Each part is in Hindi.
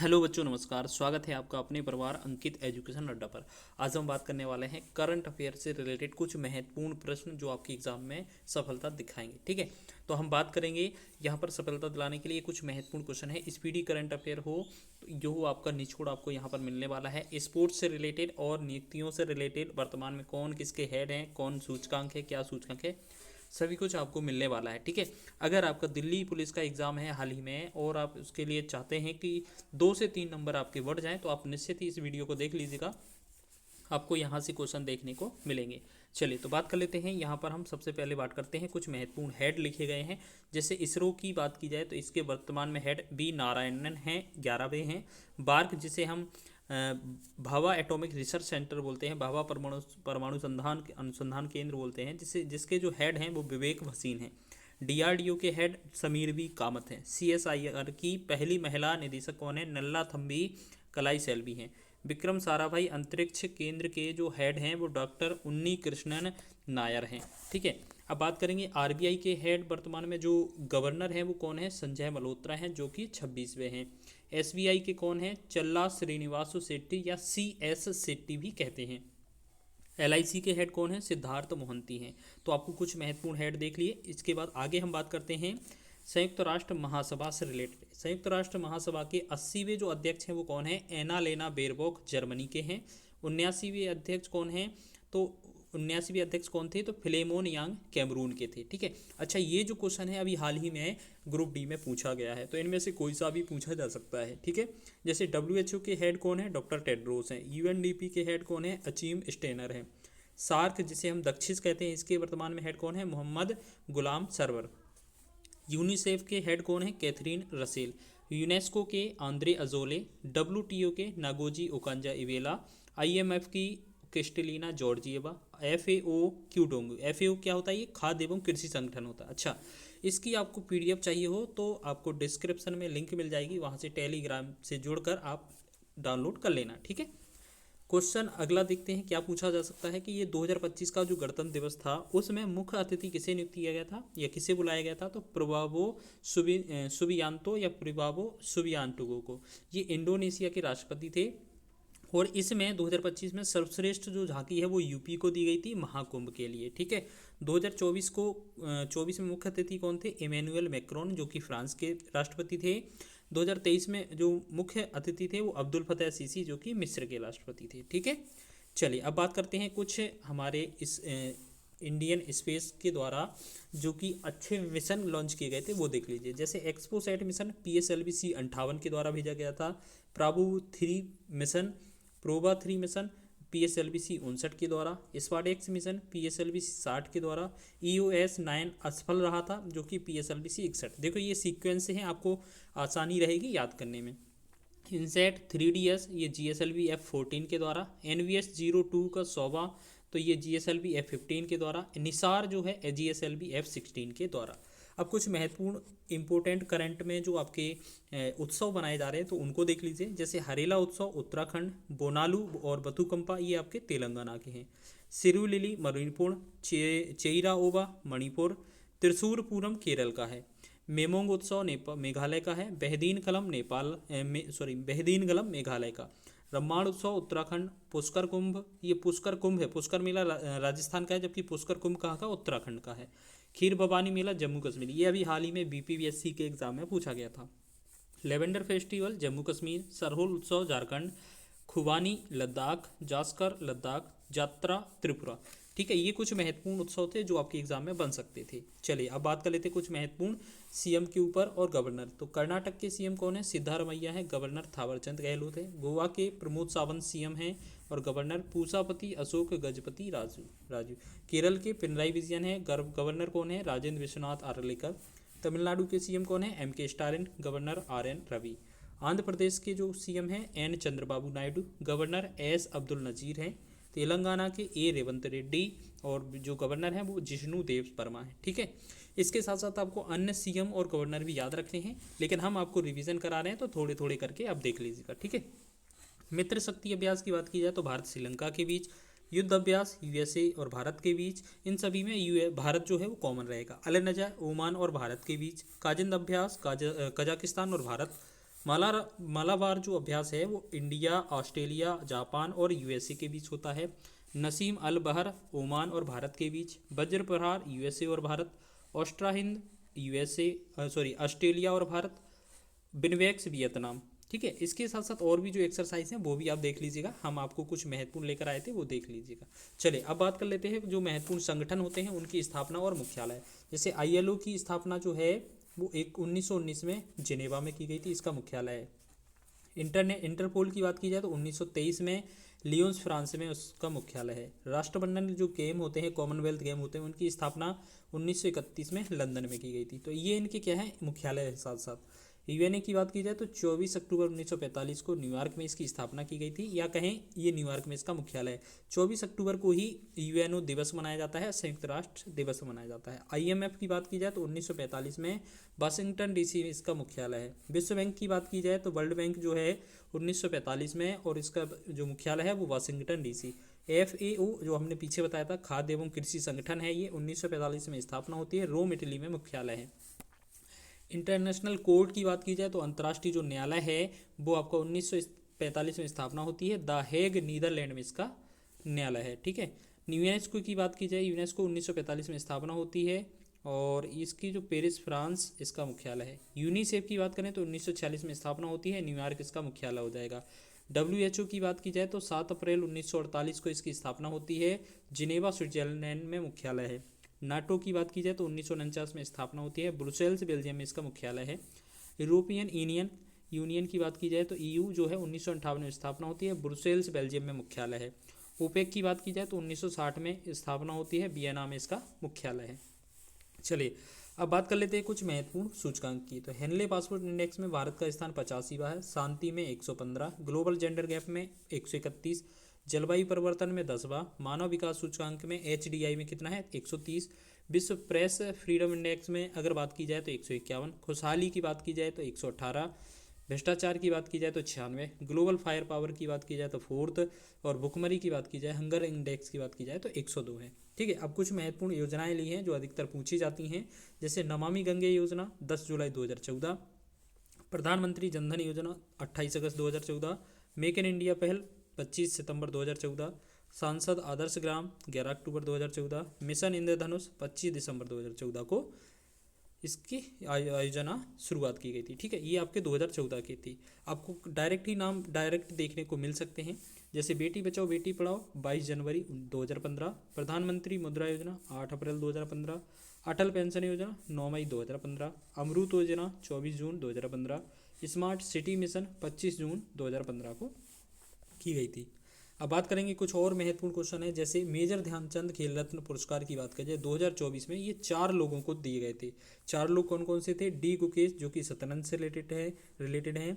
हेलो बच्चों, नमस्कार। स्वागत है आपका अपने परिवार अंकित एजुकेशन अड्डा पर। आज हम बात करने वाले हैं करंट अफेयर से रिलेटेड कुछ महत्वपूर्ण प्रश्न जो आपके एग्जाम में सफलता दिखाएंगे। ठीक है, तो हम बात करेंगे यहाँ पर सफलता दिलाने के लिए कुछ महत्वपूर्ण क्वेश्चन है। स्पीडी करंट अफेयर हो तो जो हो आपका निचोड़ आपको यहाँ पर मिलने वाला है। स्पोर्ट्स से रिलेटेड और नियुक्तियों से रिलेटेड, वर्तमान में कौन किसके हेड हैं, कौन सूचकांक है, क्या सूचकांक है, सभी कुछ आपको मिलने वाला है। ठीक है, अगर आपका दिल्ली पुलिस का एग्ज़ाम है हाल ही में और आप उसके लिए चाहते हैं कि 2 से 3 नंबर आपके बढ़ जाएं तो आप निश्चित ही इस वीडियो को देख लीजिएगा, आपको यहाँ से क्वेश्चन देखने को मिलेंगे। चलिए तो बात कर लेते हैं। यहाँ पर हम सबसे पहले बात करते हैं, कुछ महत्वपूर्ण हेड लिखे गए हैं। जैसे इसरो की बात की जाए तो इसके वर्तमान में हेड बी नारायणन हैं, 11वें हैं। बार्क जिसे हम भाभा एटॉमिक रिसर्च सेंटर बोलते हैं, भाभा परमाणु परमाणु अनुसंधान केंद्र बोलते हैं, जिसके जो हेड हैं वो विवेक भसीन हैं। डीआरडीओ के हेड समीर बी कामत हैं। सीएसआईआर की पहली महिला निदेशक कौन है? नल्ला थम्बी कलाई सेल्वी हैं। विक्रम साराभाई अंतरिक्ष केंद्र के जो हेड हैं वो डॉक्टर उन्नी कृष्णन नायर हैं। ठीक है, अब बात करेंगे आरबीआई के हेड वर्तमान में जो गवर्नर हैं वो कौन है? संजय मल्होत्रा हैं, जो कि 26वें हैं। एसबीआई के कौन है? चल्ला श्रीनिवासु शेट्टी या सीएस शेट्टी भी कहते हैं। एलआईसी के हेड कौन है? सिद्धार्थ मोहंती हैं। तो आपको कुछ महत्वपूर्ण हेड देख लिए। इसके बाद आगे हम बात करते हैं संयुक्त राष्ट्र महासभा से रिलेटेड। संयुक्त राष्ट्र महासभा के 80वें जो अध्यक्ष हैं वो कौन है? एना लेना बेरबॉक जर्मनी के हैं। 79वें अध्यक्ष कौन हैं? तो 79वें अध्यक्ष कौन थे? तो फिलेमोन यांग कैमरून के थे। ठीक है, अच्छा ये जो क्वेश्चन है अभी हाल ही में ग्रुप डी में पूछा गया है, तो इनमें से कोई सा भी पूछा जा सकता है। ठीक है, जैसे डब्ल्यूएचओ के हेड कौन है? डॉक्टर टेड्रोस हैं। यूएनडीपी के हेड कौन है? अचीम स्टेनर हैं। सार्क जिसे हम दक्षिण कहते हैं, इसके वर्तमान में हेड कौन है? मोहम्मद गुलाम सरवर। यूनिसेफ के हेड कौन है? Catherine Russell. यूनेस्को के आंद्रे अजोले। डब्ल्यूटीओ के नागोजी ओकांजा इवेला। आईएमएफ की Kristalina Georgieva. FAO Qu Dongyu. FAO क्या होता है? ये खाद्य एवं कृषि संगठन होता है। अच्छा, इसकी आपको पीडीएफ चाहिए हो तो आपको डिस्क्रिप्शन में लिंक मिल जाएगी, वहाँ से टेलीग्राम से जुड़कर आप डाउनलोड कर लेना। ठीक है, क्वेश्चन अगला देखते हैं क्या पूछा जा सकता है कि ये 2025 का जो गणतंत्र दिवस था उसमें मुख्य अतिथि किसे नियुक्त किया गया था या किसे बुलाया गया था? तो प्रभावो सुबियांतो या प्रभावो सुबियांटोगो को। ये इंडोनेशिया के राष्ट्रपति थे और इसमें 2025 में सर्वश्रेष्ठ जो झांकी है वो यूपी को दी गई थी महाकुंभ के लिए। ठीक है, 2024 को 24 में मुख्य अतिथि कौन थे? इमैनुअल मैक्रोन, जो कि फ्रांस के राष्ट्रपति थे। 2023 में जो मुख्य अतिथि थे वो अब्दुल फतेह सीसी, जो कि मिस्र के राष्ट्रपति थे। ठीक है, चलिए अब बात करते हैं कुछ हमारे इस इंडियन स्पेस के द्वारा जो कि अच्छे मिशन लॉन्च किए गए थे वो देख लीजिए। जैसे एक्सपोसैट मिशन PSLV C58 के द्वारा भेजा गया था। प्रोबा 3 मिशन PSLV C59 के द्वारा। स्पार्डेक्स मिशन PSLV C60 के द्वारा। EOS 9 असफल रहा था, जो कि PSLV C61। देखो ये सीक्वेंस हैं, आपको आसानी रहेगी याद करने में। इनसेट 3DS ये GSLV F14 के द्वारा। NVS-02 का सौवा तो ये GSLV F15 के द्वारा। निसार जो है GSLV F16 के द्वारा। अब कुछ महत्वपूर्ण इंपोर्टेंट करंट में जो आपके उत्सव बनाए जा रहे हैं तो उनको देख लीजिए। जैसे हरेला उत्सव उत्तराखंड, बोनालू और बथुकंपा ये आपके तेलंगाना के हैं। सिरुलिली मणिपुर, चेइराओबा मणिपुर, त्रिशूर पूरम केरल का है। मेमोंग उत्सव मेघालय का है। बेहदीन गलम मेघालय का। रम्माण उत्सव उत्तराखंड। पुष्कर कुंभ, ये पुष्कर कुंभ है, पुष्कर मेला राजस्थान का है, जबकि पुष्कर कुंभ कहाँ का? उत्तराखंड का है। खीर भवानी मेला जम्मू कश्मीर, ये अभी हाल ही में BPSC के एग्जाम में पूछा गया था। Lavender festival Jammu Kashmir. सरहोल उत्सव झारखंड। खुबानी लद्दाख। जास्कर लद्दाख। यात्रा त्रिपुरा। ठीक है, ये कुछ महत्वपूर्ण उत्सव थे जो आपके एग्जाम में बन सकते थे। चलिए अब बात कर लेते हैं कुछ महत्वपूर्ण CM के ऊपर और गवर्नर। तो कर्नाटक के CM कौन है? सिद्धारमैया है। गवर्नर थावरचंद गहलोत है। गोवा के प्रमोद सावंत CM हैं और गवर्नर पूसापति अशोक गजपति राजू। केरल के पिनराई विजयन है। गवर्नर कौन है? राजेंद्र विश्वनाथ आर्लेकर। तमिलनाडु के CM कौन है? MK Stalin. Governor RN Ravi. Andhra Pradesh के जो CM हैं N Chandrababu Naidu. Governor S Abdul Nazeer हैं। तेलंगाना के A रेवंत रेड्डी और जो गवर्नर हैं वो जिष्णु देव वर्मा है। ठीक है, इसके साथ साथ आपको अन्य CM और गवर्नर भी याद रखने हैं, लेकिन हम आपको रिवीजन करा रहे हैं तो थोड़े थोड़े करके आप देख लीजिएगा। ठीक है, मित्र शक्ति अभ्यास की बात की जाए तो भारत श्रीलंका के बीच। युद्ध अभ्यास USA और भारत के बीच, इन सभी में भारत जो है वो कॉमन रहेगा। अलनजा ओमान और भारत के बीच। काजिंद अभ्यास कजाकिस्तान और भारत। मालाबार जो अभ्यास है वो इंडिया, ऑस्ट्रेलिया, जापान और यूएसए के बीच होता है। नसीम अल बहर ओमान और भारत के बीच। वज्र प्रहार यूएसए और Bharat. Austra Hind USA, sorry Australia और भारत। बिनवेक्स वियतनाम। ठीक है, इसके साथ साथ और भी जो एक्सरसाइज हैं वो भी आप देख लीजिएगा, हम आपको कुछ महत्वपूर्ण लेकर आए थे वो देख लीजिएगा। चलिए अब बात कर लेते हैं जो महत्वपूर्ण संगठन होते हैं उनकी स्थापना और मुख्यालय। जैसे आईएलओ की स्थापना जो है वो 1919 में जिनेवा में की गई थी, इसका मुख्यालय है। इंटरपोल की बात की जाए तो 1923 में लियोन्स फ्रांस में उसका मुख्यालय है। राष्ट्रमंडल जो गेम होते हैं, कॉमनवेल्थ गेम होते हैं, उनकी स्थापना 1931 में लंदन में की गई थी। तो ये इनके क्या है, मुख्यालय है साथ साथ। यूएनए की बात की जाए तो 24 अक्टूबर 1945 को न्यूयॉर्क में इसकी स्थापना की गई थी, या कहें ये न्यूयॉर्क में इसका मुख्यालय है। 24 अक्टूबर को ही यूएनओ दिवस मनाया जाता है, संयुक्त राष्ट्र दिवस मनाया जाता है। आईएमएफ की बात की जाए तो 1945 में वाशिंगटन डीसी में इसका मुख्यालय है। विश्व बैंक की बात की जाए तो वर्ल्ड बैंक जो है 1945 में, और इसका जो मुख्यालय है वो वाशिंगटन डीसी। एफएओ जो हमने पीछे बताया था, खाद्य एवं कृषि संगठन है, ये 1945 में स्थापना होती है, रोम इटली में मुख्यालय है। इंटरनेशनल कोर्ट की बात की जाए तो अंतर्राष्ट्रीय जो न्यायालय है वो आपका 1945 में स्थापना होती है, द हेग नीदरलैंड में इसका न्यायालय है। ठीक है, यूनेस्को की बात की जाए, यूनेस्को 1945 में स्थापना होती है, और इसकी जो पेरिस फ्रांस इसका मुख्यालय है। यूनिसेफ की बात करें तो 1946 में स्थापना होती है, न्यूयॉर्क इसका मुख्यालय हो जाएगा। WHO की बात की जाए तो 7 अप्रैल 1948 को इसकी स्थापना होती है, जिनेवा स्विट्जरलैंड में मुख्यालय है। नाटो की बात की जाए तो 1949 में स्थापना होती है, ब्रुसेल्स बेल्जियम में इसका मुख्यालय है। यूरोपियन यूनियन की बात की जाए तो EU जो है 1958 में स्थापना होती है, ब्रुसेल्स बेल्जियम में मुख्यालय है। ओपेक की बात की जाए तो 1960 में स्थापना होती है, वियना में इसका मुख्यालय है। चलिए अब बात कर लेते हैं कुछ महत्वपूर्ण सूचकांक की। तो हेनले पासपोर्ट इंडेक्स में भारत का स्थान 85वां है, शांति में 115, ग्लोबल जेंडर गैप में 131, जलवायु परिवर्तन में 10वां, मानव विकास सूचकांक में HDI में कितना है 130, विश्व प्रेस फ्रीडम इंडेक्स में अगर बात की जाए तो 151, खुशहाली की बात की जाए तो 118, भ्रष्टाचार की बात की जाए तो 96, ग्लोबल फायर पावर की बात की जाए तो 4th, और भुखमरी की बात की जाए, हंगर इंडेक्स की बात की जाए तो 102 है। ठीक है, अब कुछ महत्वपूर्ण योजनाएं ली हैं जो अधिकतर पूछी जाती हैं, जैसे नमामि गंगे योजना 10 जुलाई 2014, प्रधानमंत्री जनधन योजना 28 अगस्त 2014, मेक इन इंडिया पहल 25 सितंबर 2014, सांसद आदर्श ग्राम 11 अक्टूबर 2014, मिशन इंद्रधनुष 25 दिसंबर 2014 को इसकी आयोजना शुरुआत की गई थी। ठीक है, ये आपके 2014 की थी। आपको डायरेक्ट ही नाम डायरेक्ट देखने को मिल सकते हैं, जैसे बेटी बचाओ बेटी पढ़ाओ 22 जनवरी 2015, प्रधानमंत्री मुद्रा योजना 8 अप्रैल 2015, अटल पेंशन योजना 9 मई 2015, अमृत योजना 24 जून 2015, स्मार्ट सिटी मिशन 25 जून 2015 को की गई थी। अब बात करेंगे कुछ और महत्वपूर्ण क्वेश्चन है, जैसे मेजर ध्यानचंद खेल रत्न पुरस्कार की बात करें 2024 में, ये 4 लोगों को दिए गए थे। 4 लोग कौन कौन से थे? डी गुकेश जो कि शतरंज से रिलेटेड हैं,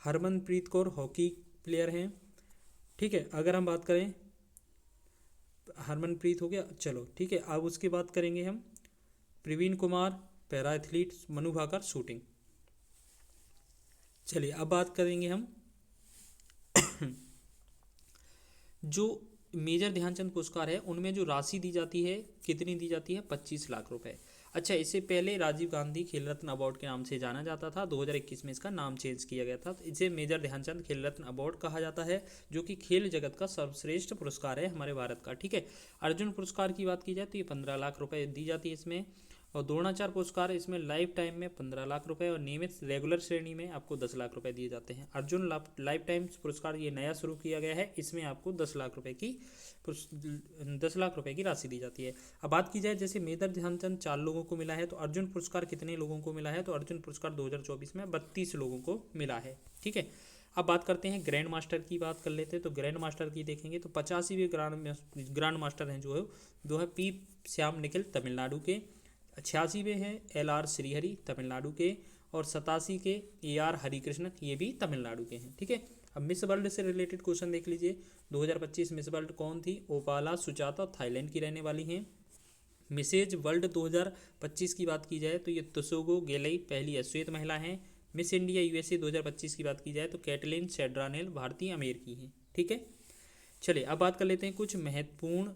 हरमनप्रीत कौर हॉकी प्लेयर हैं। ठीक है, अगर हम बात करें हरमनप्रीत हो गया, चलो ठीक है। अब उसके बात करेंगे हम Praveen Kumar para athlete, Manu Bhaker shooting. चलिए अब बात करेंगे हम जो मेजर ध्यानचंद पुरस्कार है उनमें जो राशि दी जाती है कितनी दी जाती है? 25 लाख रुपए। अच्छा, इससे पहले राजीव गांधी खेल रत्न अवार्ड के नाम से जाना जाता था, 2021 में इसका नाम चेंज किया गया था। तो इसे मेजर ध्यानचंद खेल रत्न अवार्ड कहा जाता है, जो कि खेल जगत का सर्वश्रेष्ठ पुरस्कार है हमारे भारत का। ठीक है, अर्जुन पुरस्कार की बात की जाए तो ये 15 लाख रुपए दी जाती है इसमें, और द्रोणाचार्य पुरस्कार इसमें लाइफ टाइम में 15 लाख रुपए, और नियमित रेगुलर श्रेणी में आपको 10 लाख रुपए दिए जाते हैं। अर्जुन लाइफ टाइम पुरस्कार ये नया शुरू किया गया है, इसमें आपको 10 लाख रुपए की राशि दी जाती है। अब बात की जाए जैसे मेजर ध्यानचंद 4 लोगों को मिला है, तो अर्जुन पुरस्कार कितने लोगों को मिला है? तो अर्जुन पुरस्कार 2024 में 32 लोगों को मिला है। ठीक है, अब बात करते हैं ग्रैंड मास्टर की, बात कर लेते हैं। तो ग्रैंड मास्टर की देखेंगे तो 85वें ग्रैंड मास्टर हैं जो है पी श्याम निखिल तमिलनाडु के, 86वें हैं LR श्रीहरि तमिलनाडु के, और 87 के AR हरिकृष्णन ये भी तमिलनाडु के हैं। ठीक है, अब मिस वर्ल्ड से रिलेटेड क्वेश्चन देख लीजिए। 2025 मिस वर्ल्ड कौन थी? ओपाला सुजाता, थाईलैंड की रहने वाली हैं। मिसेज वर्ल्ड 2025 की बात की जाए तो ये तुसोगो गेलई पहली श्वेत महिला हैं। मिस इंडिया USA 2025 की बात की जाए तो कैटलिन सेड्रानेल भारतीय अमेरिकी हैं। ठीक है, चलिए अब बात कर लेते हैं कुछ महत्वपूर्ण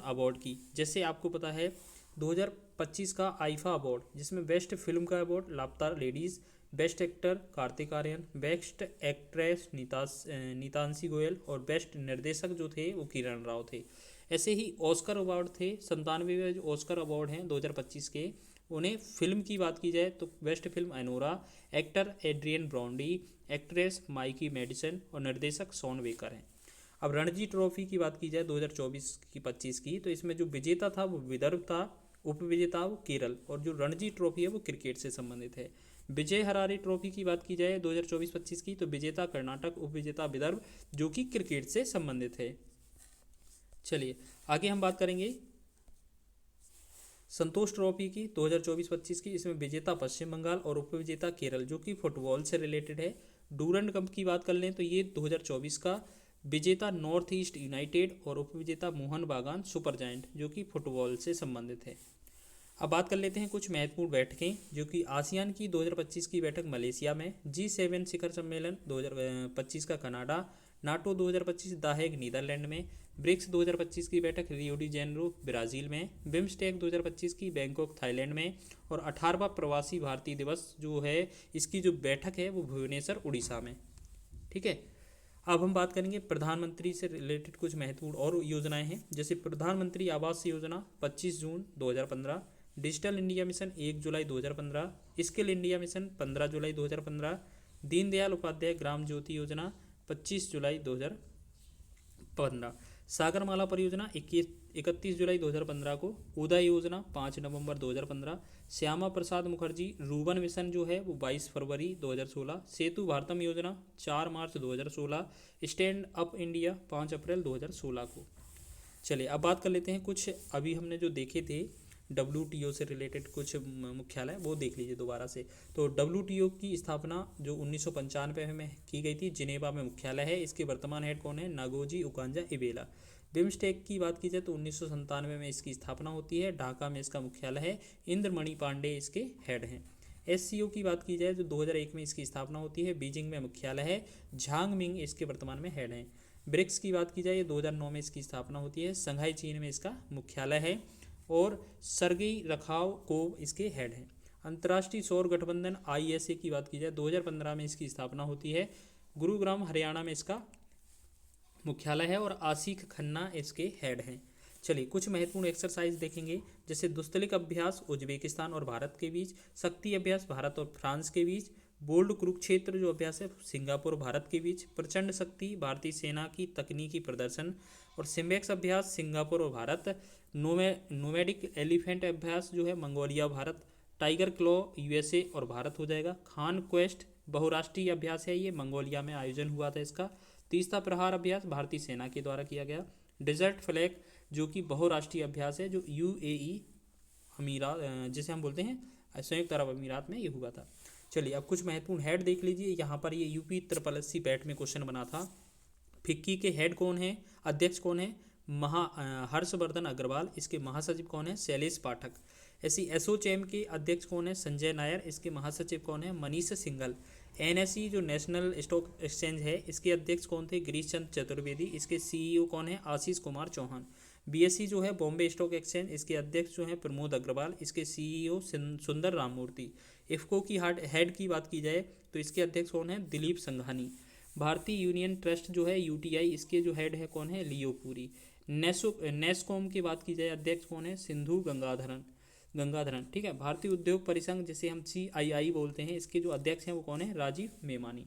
अवार्ड की। जैसे आपको पता है 2025 का आईफा अवार्ड, जिसमें बेस्ट फिल्म का award Laapataa Ladies, best actor Kartik Aaryan, best actress Nitanshi Goel और बेस्ट निर्देशक जो थे वो किरण राव थे। ऐसे ही ऑस्कर अवार्ड थे 97 जो ऑस्कर अवार्ड हैं 2025 के। उन्हें फिल्म की बात की जाए तो best film Anora, actor Adrien Brody, actress Mikey Madison और निर्देशक शॉन बेकर हैं। अब रणजी ट्रॉफी की बात की जाए 2024 की 25 की, तो इसमें जो विजेता था वो विदर्भ था, उपविजेता वो केरल, और जो रणजी ट्रॉफी है वो क्रिकेट से संबंधित है। विजय हरारे ट्रॉफी की बात की जाए 2024-25 की, तो विजेता कर्नाटक, उपविजेता विदर्भ, जो कि क्रिकेट से संबंधित है। चलिए आगे हम बात करेंगे संतोष ट्रॉफी की 2024-25 की। इसमें विजेता पश्चिम बंगाल और उपविजेता केरल, जो कि फुटबॉल से रिलेटेड है। डूरंड कप की बात कर लें तो ये 2024 का विजेता नॉर्थ ईस्ट यूनाइटेड और उपविजेता मोहन बागान सुपर जायंट, जो कि फुटबॉल से संबंधित है। अब बात कर लेते हैं कुछ महत्वपूर्ण बैठकें, जो कि आसियान की 2025 की बैठक मलेशिया में, G7 शिखर सम्मेलन 2025 का Canada, NATO 2025 the Hague Netherlands में, ब्रिक्स 2025 की बैठक रियो डी जेनेरो ब्राज़ील में, बिम्स्टेक 2025 की बैंकॉक थाईलैंड में, और 18वां प्रवासी भारतीय दिवस जो है इसकी जो बैठक है वो भुवनेश्वर उड़ीसा में। ठीक है, अब हम बात करेंगे प्रधानमंत्री से रिलेटेड कुछ महत्वपूर्ण और योजनाएं हैं, जैसे प्रधानमंत्री आवास योजना 25 जून 2015, डिजिटल इंडिया मिशन 1 जुलाई 2015, स्किल इंडिया मिशन 15 जुलाई 2015, दीनदयाल उपाध्याय ग्राम ज्योति योजना 25 जुलाई 2015, सागरमाला परियोजना 31 जुलाई 2015 को, उदय योजना 5 नवंबर 2015, श्यामा प्रसाद मुखर्जी रूबन मिशन जो है वो 22 फरवरी 2016, सेतु भारतम योजना 4 मार्च 2016, स्टैंड अप इंडिया 5 अप्रैल 2016 को। चलिए अब बात कर लेते हैं कुछ अभी हमने जो देखे थे WTO से रिलेटेड कुछ मुख्यालय, वो देख लीजिए दोबारा से। तो WTO की स्थापना जो 1995 में की गई थी, जिनेवा में मुख्यालय है। इसके वर्तमान हेड कौन है? नागोजी उकांजा इबेला। बिम्स्टेक की बात की जाए तो 1997 में इसकी स्थापना होती है, ढाका में इसका मुख्यालय है, इंद्रमणि पांडे इसके हेड हैं। SCO की बात की जाए तो 2001 में इसकी स्थापना होती है, बीजिंग में मुख्यालय है, झांग मिंग इसके वर्तमान में हेड हैं। ब्रिक्स की बात की जाए 2009 में इसकी स्थापना होती है, संघाई चीन में इसका मुख्यालय है, और सरगेई रखाव को इसके हेड हैं। अंतर्राष्ट्रीय सौर गठबंधन ISA की बात की जाए 2015 में इसकी स्थापना होती है, गुरुग्राम हरियाणा में इसका मुख्यालय है, और आसिक खन्ना इसके हेड हैं। चलिए कुछ महत्वपूर्ण एक्सरसाइज देखेंगे, जैसे दुस्तलिक अभ्यास उज्बेकिस्तान और भारत के बीच, शक्ति अभ्यास भारत और फ्रांस के बीच, बोल्ड कुरुक्षेत्र जो अभ्यास है सिंगापुर भारत के बीच, प्रचंड शक्ति भारतीय सेना की तकनीकी प्रदर्शन, और सिम्बेक्स अभ्यास सिंगापुर और भारत, नोमैडिक एलिफेंट अभ्यास जो है Mongolia Bharat, tiger claw USA और भारत हो जाएगा। खान क्वेस्ट बहुराष्ट्रीय अभ्यास है, ये मंगोलिया में आयोजन हुआ था इसका। तीसरा प्रहार अभ्यास भारतीय सेना के द्वारा किया गया। डेजर्ट फ्लैग जो कि बहुराष्ट्रीय अभ्यास है, जो UAE अमीरात जिसे हम बोलते हैं संयुक्त अरब अमीरात में ये हुआ था। चलिए अब कुछ महत्वपूर्ण हेड देख लीजिए, यहाँ पर ये UP बैट में क्वेश्चन बना था। फिक्की के हेड कौन है, अध्यक्ष कौन है? हर्षवर्धन अग्रवाल। इसके महासचिव कौन है? शैलेश पाठक। ऐसी एसोचैम के अध्यक्ष कौन है? संजय नायर। इसके महासचिव कौन है? मनीष सिंघल। NSE जो नेशनल स्टॉक एक्सचेंज है, इसके अध्यक्ष कौन थे? गिरीश चंद्र चतुर्वेदी। इसके CEO कौन है? आशीष कुमार चौहान। BSE जो है बॉम्बे स्टॉक एक्सचेंज, इसके अध्यक्ष जो है प्रमोद अग्रवाल। इसके CEO सुंदर राममूर्ति। इफ्को की हेड की बात की जाए तो इसके अध्यक्ष कौन है? दिलीप संघानी। भारतीय यूनियन ट्रस्ट जो है UTI, इसके जो हेड है कौन है? लियो पुरी। नेस्कॉम की बात की जाए अध्यक्ष कौन है? सिंधु गंगाधरन। ठीक है। भारतीय उद्योग परिसंघ जिसे हम CII बोलते हैं, इसके जो अध्यक्ष हैं वो कौन है? राजीव मेमानी।